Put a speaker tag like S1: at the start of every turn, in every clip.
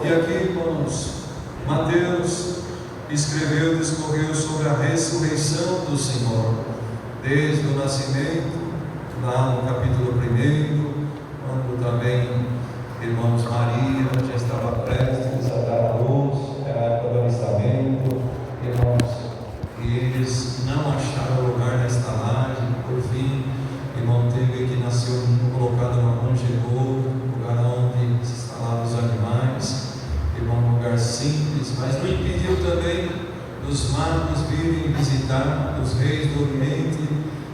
S1: E aqui, irmãos, Mateus escreveu, discorreu sobre a ressurreição do Senhor, desde o nascimento, lá no capítulo 1, quando também, irmãos, Maria já estava prestes a dar a luz, era a época do alistamento, irmãos, e eles não acharam lugar na estalagem. Por fim, irmão, teve que nascer um menino colocado numa manjedoura, lugar onde se instalavam os animais, irmão, um lugar simples, mas não impediu também dos magos virem visitar, os reis do Oriente,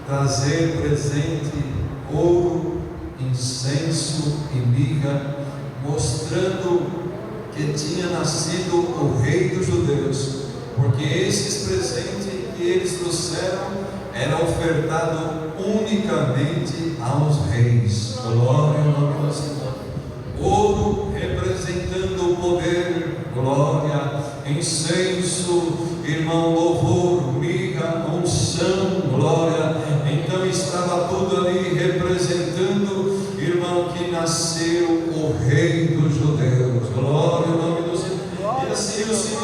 S1: trazer presente, ouro, incenso e mirra, mostrando que tinha nascido o rei dos judeus, porque esses presentes que eles trouxeram era ofertado unicamente aos reis. Glória ao nome do Senhor. Ouro representando o poder, glória, incenso, irmão, louvor, mirra, unção, glória. Então estava tudo ali representando, irmão, que nasceu o rei dos judeus. Glória ao nome do Senhor. E assim o Senhor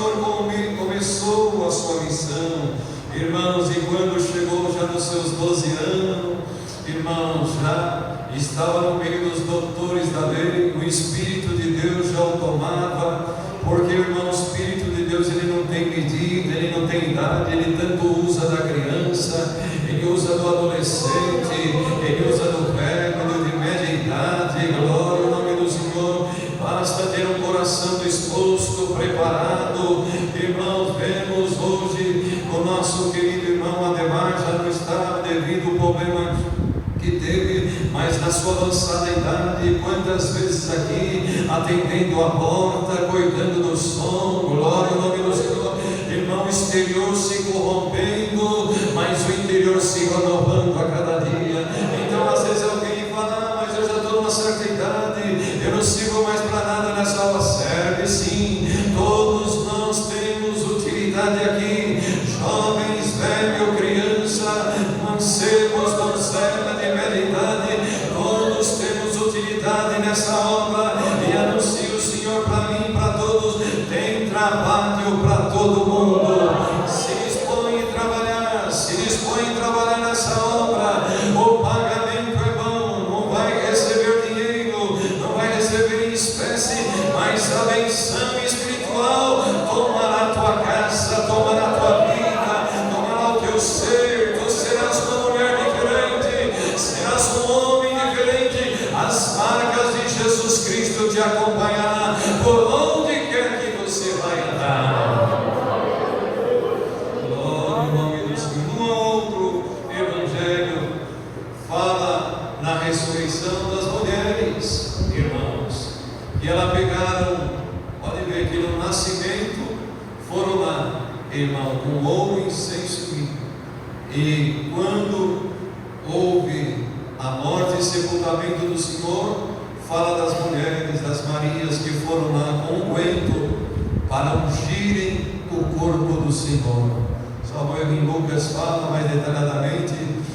S1: começou a sua missão, irmãos, e quando chegou já nos seus 12 anos, irmãos, já estava no meio dos doutores da lei, o Espírito de Deus já o tomava, porque, irmão, o Espírito de Deus, ele não tem medida, ele não tem idade, ele tanto usa da criança, ele usa do adolescente, ele usa do velho, do de média idade. Glória ao nome do Senhor. Basta ter um coração disposto, preparado. Irmãos, vemos hoje o nosso querido irmão Ademar já não está devido ao problema que teve, mas na sua avançada idade, quantas vezes aqui, atendendo a porta, cuidando do som, glória ao nome do Senhor, irmão, o exterior se corrompendo, mas o interior se renovando a cada dia. Então, às vezes alguém fala, mas eu já estou numa certa idade, eu não sirvo mais para nada nessa aula. Serve sim, todos nós temos utilidade aqui, jovens, velho, criança, mancebos, doncela de média idade, todos temos utilidade nessa obra. E anuncio o Senhor para mim, para todos, tem trabalho para todo mundo. Se dispõe em trabalhar, se dispõe em trabalhar nessa obra. O pagamento é bom, não vai receber dinheiro, não vai receber em espécie, mas a benção espiritual tomará a tua casa, tomará a tua vida, tomará o teu ser. Tu serás uma mulher diferente, serás um homem diferente. As marcas de Jesus Cristo te acompanhará por onde quer que você vai andar. Glória ao nome do Senhor. Um outro evangelho fala na ressurreição das mulheres, irmãos, e elas pegaram, pode ver que no nascimento foram lá, irmão, com ouro, incenso e mirra. E quando houve a morte e sepultamento do Senhor, fala das mulheres, das Marias, que foram lá com unguento para ungirem o corpo do Senhor. Salvo erro, em Lucas fala mais detalhadamente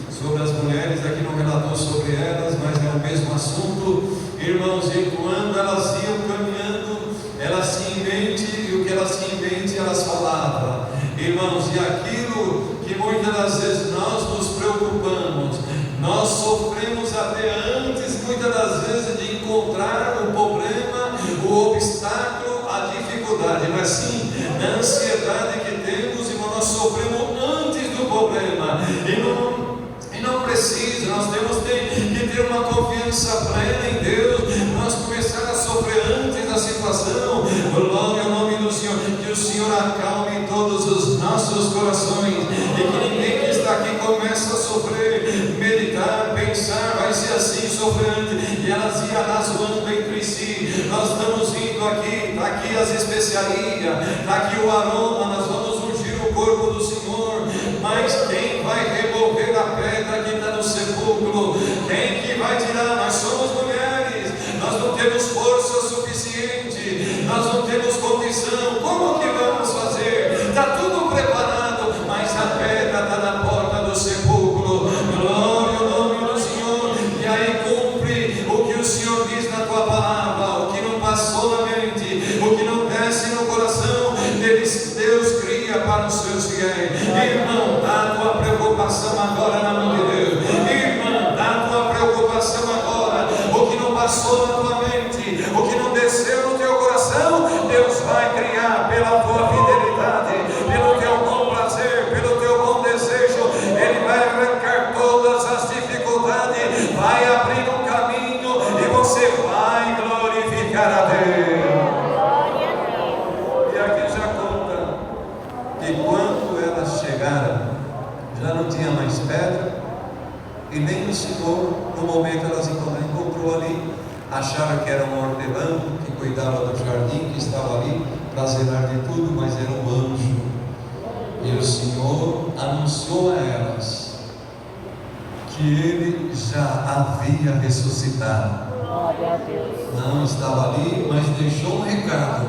S1: sobre as mulheres, aqui não relatou sobre elas, mas é o mesmo assunto, irmãos. E quando elas iam caminhando, elas tinham em mente, e o que elas tinham em mente, elas falavam, irmãos, e aquilo que muitas das vezes nós nos preocupamos, nós sofremos até antes, muitas das vezes, de encontrar o problema, o obstáculo, a dificuldade. Mas sim, na ansiedade que temos, irmão, nós sofremos antes do problema. E não precisa, nós temos que ter uma confiança plena em Deus, nós começar a sofrer antes da situação. Glória ao nome do Senhor. Que o Senhor acalme todos os nossos corações, e que ninguém que está aqui comece a sofrer, meditar, pensar, vai ser assim, sofrendo, e elas iam razoando entre si. Nós estamos vindo aqui, está aqui as especiarias, está aqui o aroma, nós vamos ungir o corpo do Senhor, mas quem vai remover a pedra que está no sepulcro? Quem que vai tirar? Nós somos mulheres, nós não temos força suficiente, nós não temos condição. Como que vamos fazer? Está tudo preparado, mas a pedra está na porta do sepulcro. Glória ao nome do Senhor. E aí cumpre o que o Senhor diz na tua palavra, o que não passou na mente, o que pela tua fidelidade, pelo teu bom prazer, pelo teu bom desejo. Ele vai arrancar todas as dificuldades, vai abrir um caminho e você vai glorificar a Deus. E aqui já conta que quando elas chegaram, já não tinha mais pedra, e nem o Senhor, no momento elas encontrou ali, acharam que era um hortelã que cuidava do jardim, que estava ali para zelar de tudo, mas era um anjo. E o Senhor anunciou a elas que Ele já havia ressuscitado. Não estava ali, mas deixou um recado: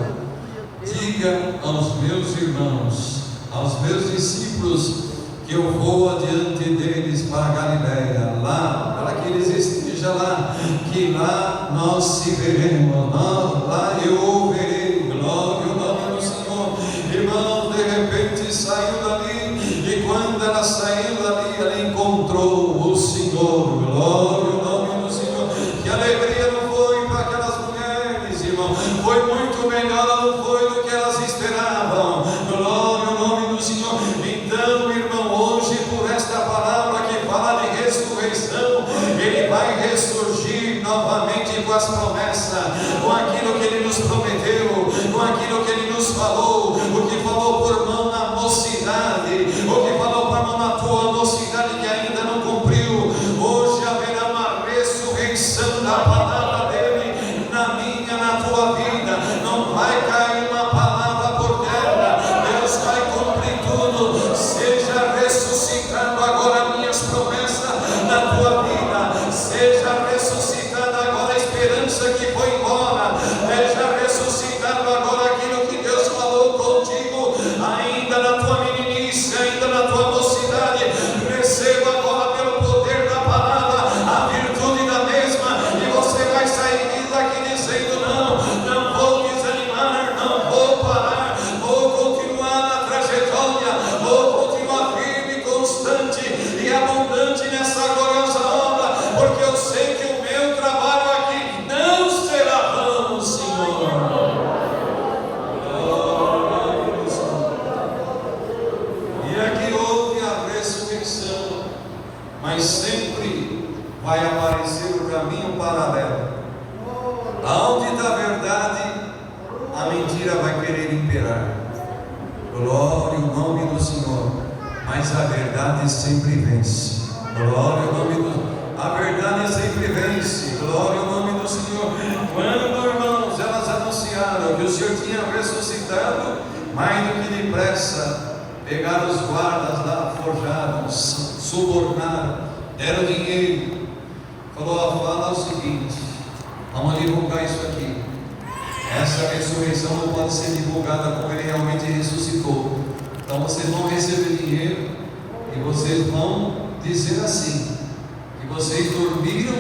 S1: diga aos meus irmãos, aos meus discípulos, que eu vou adiante deles para a Galileia, lá, para que eles estejam lá, que lá nós se veremos, lá eu o verei. Glória ao nome do Senhor. Irmão, de repente saiu dali, e quando ela saiu dali, ela encontrou o Senhor. Glória ao nome do Senhor. Que alegria não foi para aquelas mulheres, irmão, foi muito melhor, não foi do que elas esperavam. Glória ao nome do Senhor. Então, irmão, hoje, por esta palavra que fala de ressurreição, Ele vai ressurgir novamente com as promessas, com aquilo que Ele nos prometeu, com aquilo que Ele nos falou, o que falou por mão na mocidade, o que falou por mão na tua mocidade que ainda não cumpriu. Hoje haverá uma ressurreição da palavra dEle na minha, na tua vida. Não vai cair uma palavra por terra, Deus vai cumprir tudo. Seja ressuscitado agora minhas promessas na tua vida, seja ressuscitado agora a esperança que foi embora, seja ressuscitado agora aquilo que Deus falou contigo, ainda na tua meninice, ainda na tua mocidade. Receba agora pelo poder da palavra a virtude da mesma, e você vai sair daqui dizendo: não vou desanimar, não vou parar, vou continuar na trajetória, vou continuar firme, constante e abundante nessa gloriosa obra, porque eu sei que o meu trabalho aqui não será vão, Senhor. Glória ao Senhor. E aqui houve a ressurreição, mas sempre vai aparecer o caminho paralelo. Aonde da verdade, a mentira vai querer imperar. Glória ao nome do Senhor. Mas a verdade sempre vence. Glória ao nome do... A verdade sempre vence. Glória ao nome do Senhor. Quando, irmãos, elas anunciaram que o Senhor tinha ressuscitado, mais do que depressa, pegaram os guardas lá, forjaram, subornaram, deram dinheiro. Falou: fala o seguinte, vamos divulgar isso aqui. Essa ressurreição não pode ser divulgada como Ele realmente ressuscitou. Então vocês vão receber dinheiro e vocês vão dizer assim, que vocês dormiram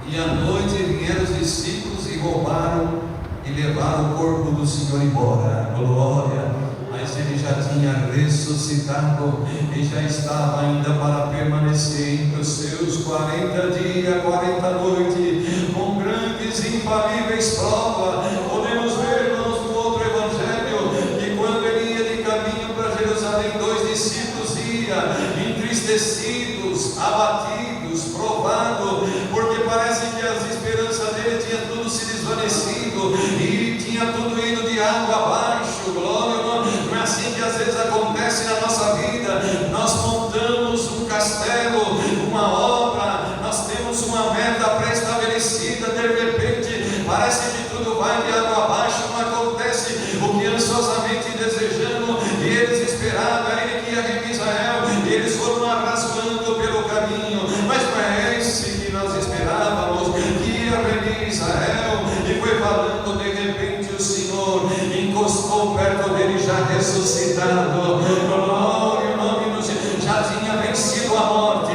S1: e à noite vieram os discípulos e roubaram e levaram o corpo do Senhor embora. Glória! Mas Ele já tinha ressuscitado e já estava ainda para permanecer entre os seus 40 dias, 40 noites, com grandes e infalíveis provas. Podemos ver, irmãos, no outro evangelho, que quando Ele ia de caminho para Jerusalém, 2 discípulos iam entristecidos, abatidos, provados, porque parece que as esperanças dele tinha tudo se desvanecido e tinha tudo ido de água abaixo. Glória, não é assim que às vezes acontece na nossa vida? Nós montamos um castelo, uma obra, nós temos uma meta pré-estabelecida, de repente parece que tudo vai de água abaixo, não acontece o que ansiosamente desejamos e eles esperavam. Era Ele que ia reunir Israel e eles foram arrastando pelo caminho, mas não é esse que nós esperávamos, que ia reunir Israel. E foi falando, de repente o Senhor encostou perto dele, já ressuscitado. Glória ao nome do Senhor. Já tinha vencido a morte,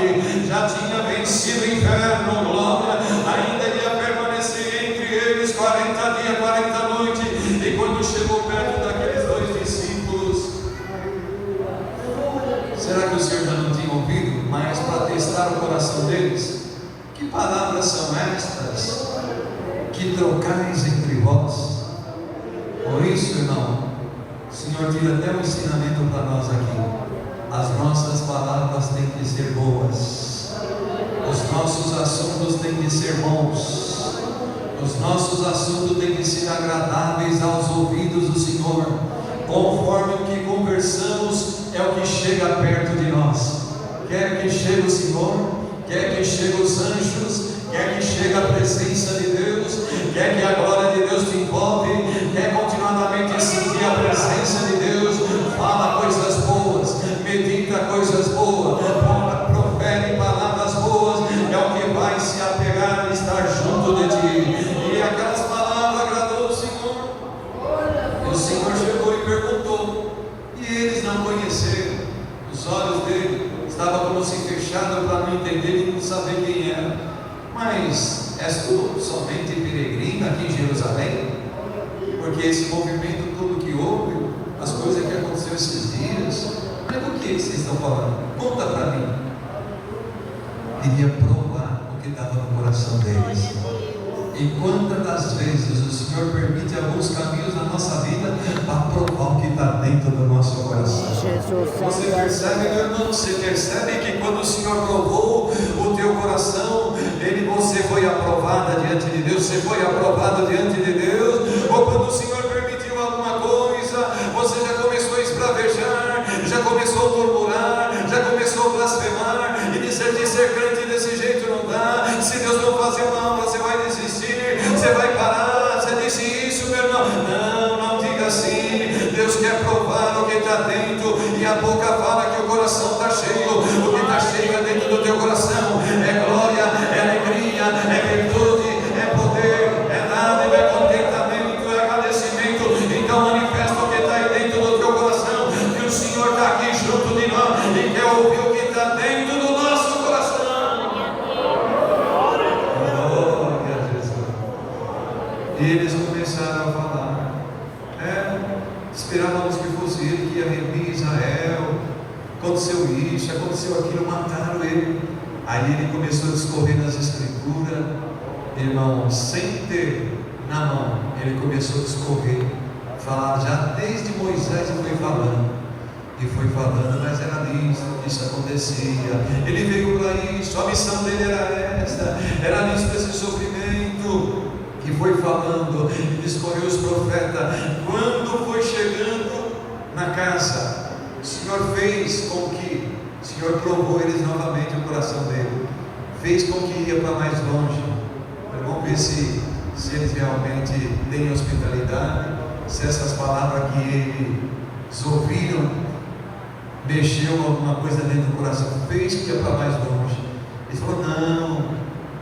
S1: já tinha vencido o inferno. Glória. Ainda ia permanecer entre eles 40 dias, 40 noites. E quando chegou perto daqueles 2 discípulos, será que o Senhor já não tinha ouvido? Mas para testar o coração deles, que palavras são estas que trocais entre vós? Por isso, irmão, Senhor, tira até um ensinamento para nós aqui. As nossas palavras têm que ser boas, os nossos assuntos têm que ser bons, os nossos assuntos têm que ser agradáveis aos ouvidos do Senhor, conforme o que conversamos é o que chega perto de nós. Quer que chegue o Senhor, quer que chegue os anjos, quer que chegue a presença de Deus, quer que a glória de Deus te envolve, quer continuadamente sentir a presença de Deus, fala coisas boas, medita coisas boas, profere palavras boas, é o que vai se apegar e estar junto de ti. E aquelas palavras agradou o Senhor. E o Senhor chegou e perguntou, e eles não conheceram, os olhos dele estavam como se fechados para não entender e não saber quem era. Mas és tu somente peregrino aqui em Jerusalém? Porque esse movimento todo que houve, as coisas que aconteceram esses dias, mas do que vocês estão falando? Conta para mim. Queria provar o que estava no coração deles. E quantas das vezes o Senhor permite alguns caminhos na nossa vida para provar o que está dentro do nosso coração. Você percebe, meu irmão? Você percebe que quando o Senhor provou o teu coração, você foi aprovada diante de Deus, você foi aprovado diante de Deus, ou quando o Senhor permitiu alguma coisa, você já começou a esbravejar, já começou a murmurar, já começou a blasfemar, e dizer que ser crente desse jeito não dá, se Deus não fazer mal, você vai desistir, você vai parar, você disse isso, meu irmão? Não diga assim. Deus quer provar o que está dentro, e a boca fala que o coração está cheio, o que está cheio é dentro do teu coração, é glória, é alegria, é virtude, é poder, é dádiva, é contentamento, é agradecimento. Então manifesta o que está aí dentro do teu coração, que o Senhor está aqui junto de nós e quer ouvir o que está dentro do nosso coração. Glória a Jesus. E eles começaram a falar, esperávamos que fosse ele que ia remir Israel, aconteceu isso, aconteceu aquilo, mataram ele. Aí ele começou a discorrer nas escrituras, irmão, sem ter na mão, ele começou a discorrer, falar já desde Moisés e foi falando, mas era isso acontecia, ele veio para isso, a missão dele era esta, era nisso, esse sofrimento, que foi falando, e discorreu os profetas. Quando foi chegando na casa, o Senhor fez com que, o Senhor provou eles novamente o coração dele, fez com que ia para mais longe. Vamos ver se eles realmente têm hospitalidade, se essas palavras que eles ouviram mexeu alguma coisa dentro do coração, fez que ia para mais longe. Ele falou, não,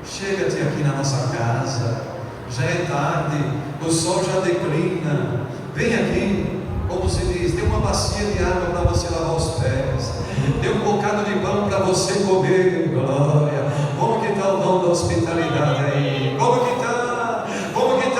S1: chega-te aqui na nossa casa, já é tarde, o sol já declina, vem aqui, como se diz, tem uma bacia de água para você lavar os pés, tem um bocado de pão para você comer, glória. Como que está o dom da hospitalidade aí? Como que está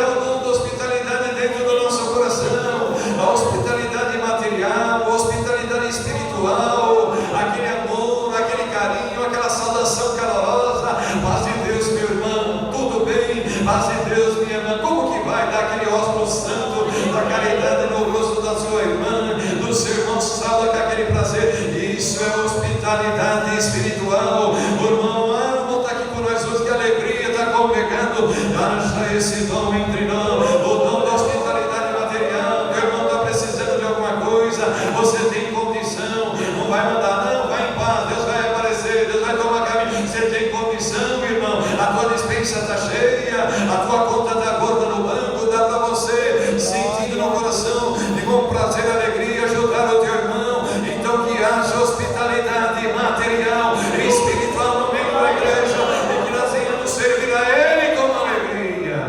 S1: o dom da hospitalidade dentro do nosso coração? A hospitalidade material, a hospitalidade espiritual, aquele amor, aquele carinho, aquela saudação calorosa, paz de Deus, meu irmão, tudo bem, paz de Deus, minha irmã, como que vai dar aquele ósculo santo da caridade no rosto da sua irmã, do seu irmão Saulo, com aquele prazer? Isso é hospitalidade espiritual, o irmão Armo está aqui com nós hoje, que alegria está congregando, acha esse dom entre nós, o dom da hospitalidade material. Meu irmão está precisando de alguma coisa, você tem condição, não vai mandar, não, vai em paz, Deus vai aparecer, Deus vai tomar caminho, você tem condição, irmão, a tua dispensa está cheia, a tua conta está gorda no banco, dá para você, sentindo no coração, de bom prazer, alegria, ajudar o teu irmão. Então que haja hospitalidade material e espiritual no meio da igreja, e que nós venhamos servir a Ele com alegria.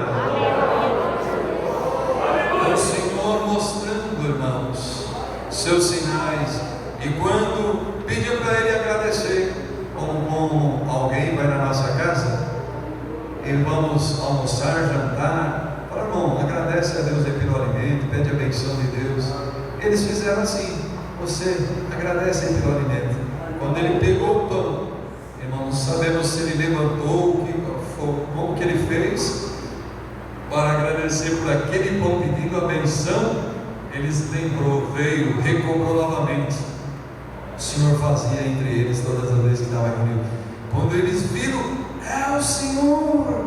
S1: O Senhor mostrando, irmãos, seus sinais, e quando pediu para Ele agradecer, como alguém vai na nossa casa e vamos almoçar, jantar, fala, irmão, agradece a Deus pelo alimento, pede a benção de Deus. Eles fizeram assim, você agradece pelo alimento. Quando ele pegou o pão, irmão, não sabemos se ele levantou, como que ele fez para agradecer por aquele pão, pedindo a benção. Eles lembrou, veio, recobrou novamente. O Senhor fazia entre eles todas as vezes que estava reunido. Quando eles viram, é o Senhor.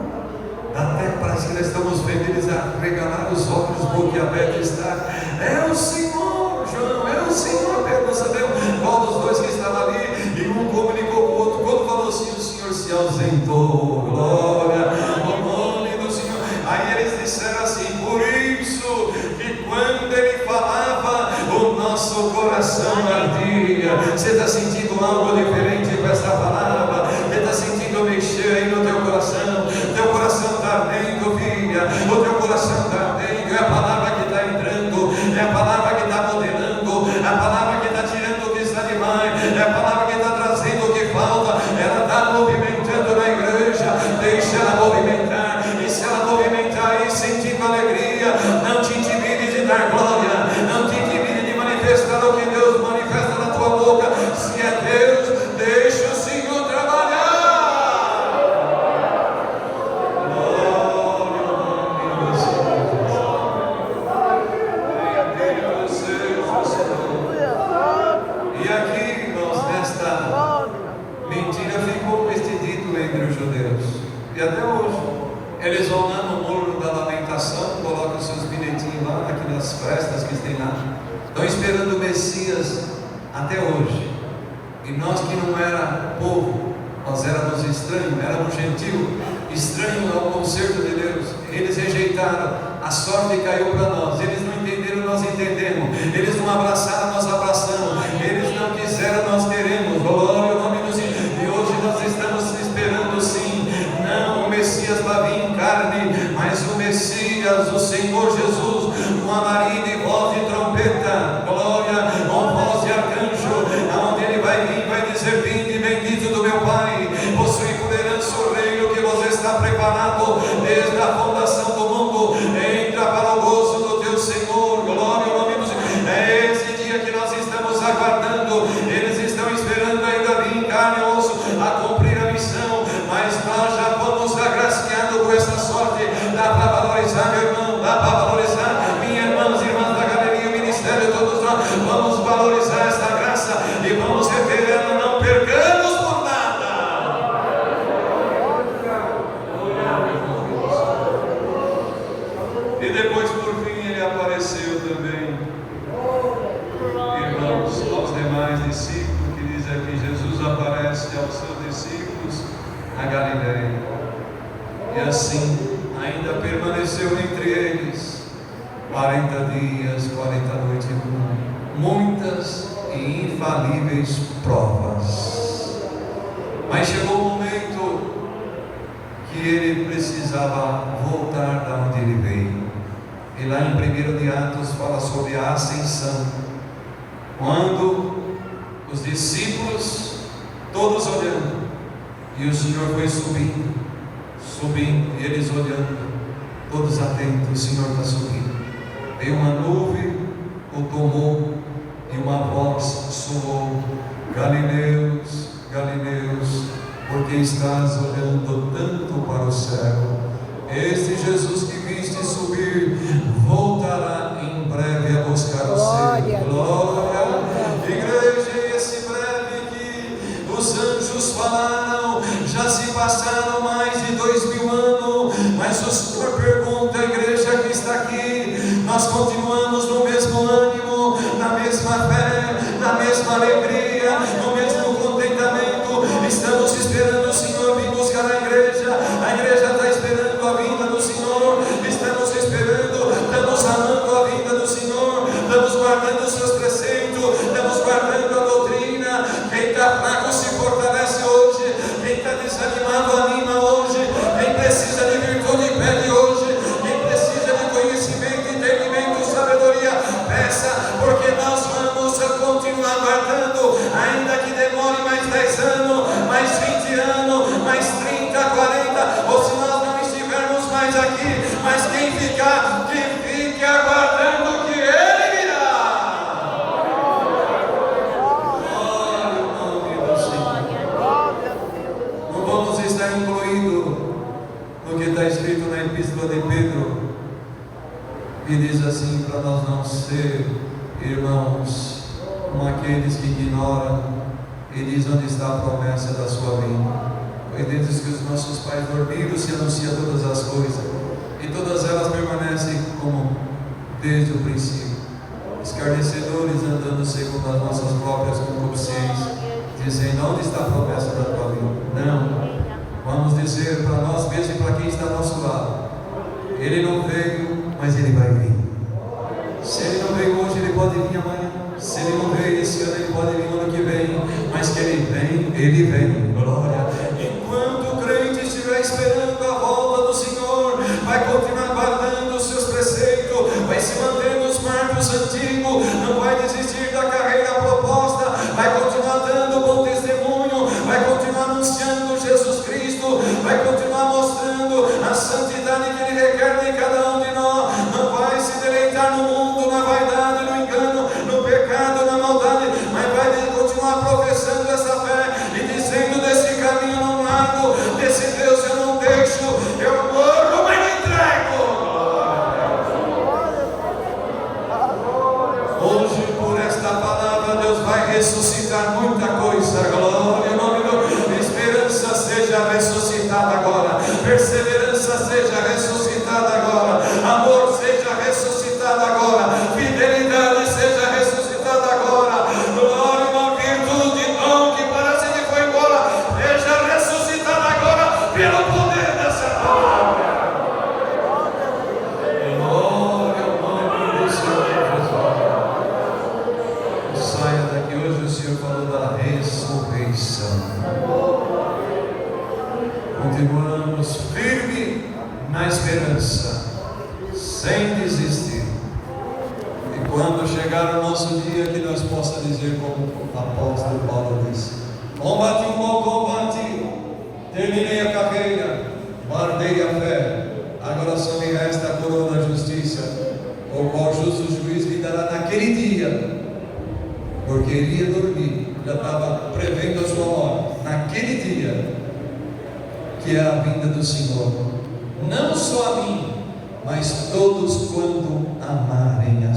S1: Até parece que nós estamos vendo eles arregalaram os olhos, boca aberta está. É o Senhor, João, é o Senhor. Pedro, não sabemos qual dos dois que estava ali. E um comunicou com o outro. Quando falou assim, o Senhor se ausentou. Glória ao nome do Senhor. Aí eles disseram assim: por isso que quando ele falava, o nosso coração ardia. Você está sentindo algo diferente com essa palavra? Você está sentindo mexer aí no teu coração? Teu coração está ardendo, filha. O teu coração está ardendo. É a palavra que está entrando, é a palavra que está modelando, é a palavra que está tirando o que está demais, é a palavra que está trazendo o que falta. Ela está movimentando na igreja. Deixa ela movimentar. E se ela movimentar aí sentindo alegria, não te intimide de dar glória, não te intimide de manifestar o que Deus manifesta na tua boca. Se é Deus, deixa o Senhor trabalhar. E aqui, irmãos, nesta mentira ficou este dito entre os judeus. E até hoje, eles vão lá no muro da lamentação, colocam seus bilhetinhos lá, aqui nas frestas que tem lá. Estão esperando o Messias até hoje. E nós que não era povo, nós éramos estranhos, éramos gentil, estranhos ao concerto de Deus. Eles rejeitaram, a sorte caiu para nós. Eles não entenderam, nós entendemos. Eles não abraçaram, nós abraçamos. Eles não quiseram, nós queremos. Glória ao nome do Senhor. E hoje nós estamos esperando sim. Não, o Messias vai vir em carne, mas o Messias, o Senhor Jesus, uma marina e voz de trompeta. Glória, com voz de arcanjo, aonde ele vai vir, vai dizer: vinde, bendito do meu Pai, possui por herança o reino que você está preparado desde a fundação do mundo. Entra para o gozo do teu Senhor. Glória ao nome do Senhor. É esse dia que nós estamos aguardando. Eles estão esperando ainda vir em carne e osso a cumprir a missão, mas nós já vamos agraciando com essa sorte. Dá para valorizar, meu irmão, dá para valorizar, minhas irmãs da galeria, o ministério, todos nós vamos valorizar essa graça e vamos reter ela, não percamos por nada. E depois, por fim, ele apareceu também, irmãos, aos demais discípulos, que diz aqui: Jesus aparece aos seus discípulos na Galileia. E assim ainda permaneceu entre eles 40 dias, 40 noites, muitas e infalíveis provas. Mas chegou o momento que ele precisava voltar da onde ele veio. E lá em 1 de Atos fala sobre a ascensão, quando os discípulos todos olhando, e o Senhor foi subindo, e eles olhando, todos atentos: o Senhor está subindo. Veio uma nuvem, o tomou, e uma voz soou: Galileus, Galileus, porque estás olhando tanto para o céu? Este Jesus que viste subir voltará em breve a buscar o seu. Glória, igreja, esse breve que os anjos falaram, já se passaram mais de 2000 anos, mas o Senhor pergunta à igreja que está aqui: nós continuamos no mesmo ânimo, na mesma fé, na mesma alegria, no mesmo contentamento? Estamos esperando o Senhor vir buscar a igreja está esperando a vinda do Senhor. assim, para nós não ser, irmãos, como aqueles que ignoram e diz onde está a promessa da sua vinda. Pois diz que os nossos pais dormiram, se anuncia todas as coisas, e todas elas permanecem como desde o princípio. Escarnecedores andando segundo as nossas próprias concupiscências, dizendo: onde está a promessa da tua vinda? Não. Vamos dizer para nós mesmos e para quem está ao nosso lado: Ele não veio, mas Ele vai vir. Se Ele não veio hoje, Ele pode vir amanhã. Se Ele não veio esse ano, Ele pode vir no ano que vem. Mas que Ele vem, Ele vem. Glória. Enquanto o crente estiver esperando a volta do Senhor, vai continuar guardando os seus preceitos, vai se manter nos marcos antigos, não vai desistir da carreira proposta, vai continuar dando bom testemunho, vai continuar anunciando Jesus Cristo, vai continuar mostrando a santidade que Ele requer de cada um de nós. Não vai se deleitar no mundo, na vaidade, no engano, no pecado, na maldade, mas vai continuar professando essa fé e dizendo: desse caminho não largo, desse Deus eu não deixo, eu morro, mas não entrego. Hoje, por esta palavra, Deus vai ressuscitar muita coisa. Glória ao nome do Esperança seja ressuscitada agora, perseverança seja ressuscitada agora, amor seja ressuscitado agora, fidelidade seja ressuscitada agora. Glória, uma virtude, dom que parece que foi embora, seja ressuscitada agora pelo poder dessa palavra. Glória ao nome do Senhor Jesus. Saia daqui hoje, o Senhor falou da ressurreição. Continuamos firme na esperança, sem desistir. E quando chegar o nosso dia, que nós possa dizer como o apóstolo Paulo disse: combati um bom combate, terminei a carreira, guardei a fé, agora só me resta a coroa da justiça, o qual o justo juiz me dará naquele dia, porque iria dormir, já estava prevendo a sua morte, naquele dia, que é a vinda do Senhor, não só a mim, mas todos quando amarem a